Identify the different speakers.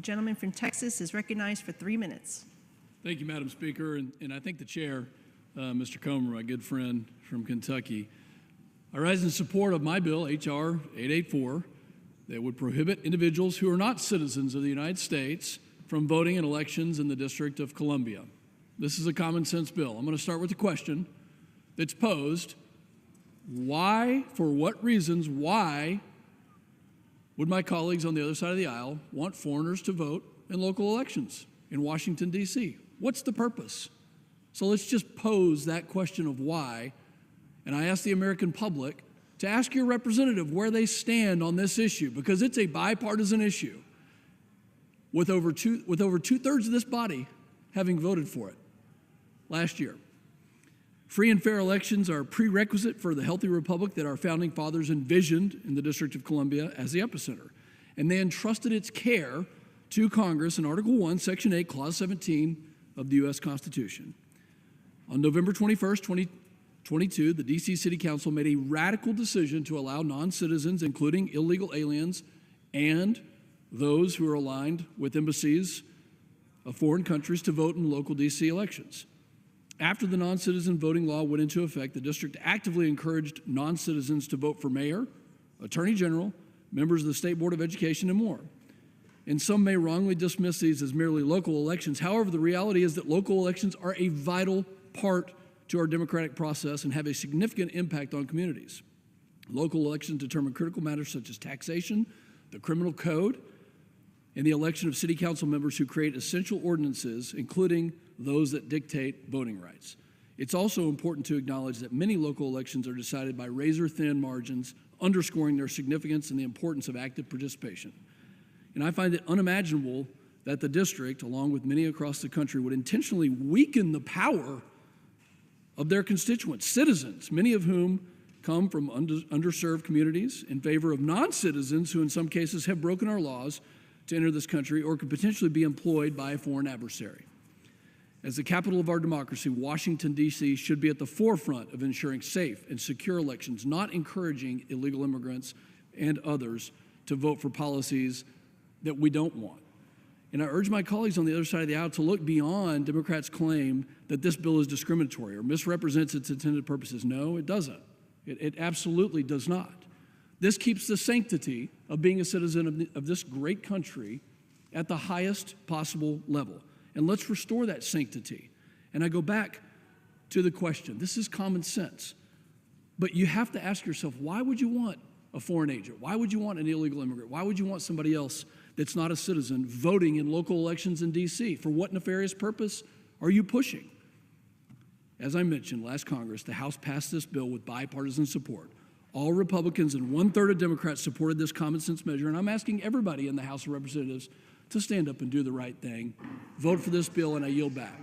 Speaker 1: The gentleman from Texas is recognized for 3 minutes.
Speaker 2: Thank you, Madam Speaker, and I thank the chair, Mr. Comer, my good friend from Kentucky. I rise in support of my bill, H.R. 884, that would prohibit individuals who are not citizens of the United States from voting in elections in the District of Columbia. This is a common sense bill. I'm going to start with a question that's posed. Why, for what reasons, why would my colleagues on the other side of the aisle want foreigners to vote in local elections in Washington, D.C.? What's the purpose? So let's just pose that question of why, and I ask the American public to ask your representative where they stand on this issue, because it's a bipartisan issue with over two-thirds of this body having voted for it last year. Free and fair elections are a prerequisite for the healthy republic that our founding fathers envisioned in the District of Columbia as the epicenter, and they entrusted its care to Congress in Article 1, Section 8, Clause 17 of the U.S. Constitution. On November 21st, 2022, the D.C. City Council made a radical decision to allow non-citizens, including illegal aliens and those who are aligned with embassies of foreign countries, to vote in local D.C. elections. After the non-citizen voting law went into effect, the district actively encouraged non-citizens to vote for mayor, attorney general, members of the State Board of Education, and more. And some may wrongly dismiss these as merely local elections. However, the reality is that local elections are a vital part to our democratic process and have a significant impact on communities. Local elections determine critical matters such as taxation, the criminal code, and the election of city council members who create essential ordinances, including those that dictate voting rights. It's also important to acknowledge that many local elections are decided by razor-thin margins, underscoring their significance and the importance of active participation. And I find it unimaginable that the district, along with many across the country, would intentionally weaken the power of their constituents, citizens, many of whom come from underserved communities, in favor of non-citizens who in some cases have broken our laws to enter this country or could potentially be employed by a foreign adversary. As the capital of our democracy, Washington, D.C. should be at the forefront of ensuring safe and secure elections, not encouraging illegal immigrants and others to vote for policies that we don't want. And I urge my colleagues on the other side of the aisle to look beyond Democrats' claim that this bill is discriminatory or misrepresents its intended purposes. No, it doesn't. It absolutely does not. This keeps the sanctity of being a citizen of this great country at the highest possible level. And let's restore that sanctity. And I go back to the question. This is common sense. But you have to ask yourself, why would you want a foreign agent? Why would you want an illegal immigrant? Why would you want somebody else that's not a citizen voting in local elections in D.C.? For what nefarious purpose are you pushing? As I mentioned, last Congress, the House passed this bill with bipartisan support. All Republicans and one-third of Democrats supported this common sense measure, and I'm asking everybody in the House of Representatives to stand up and do the right thing. Vote for this bill, and I yield back.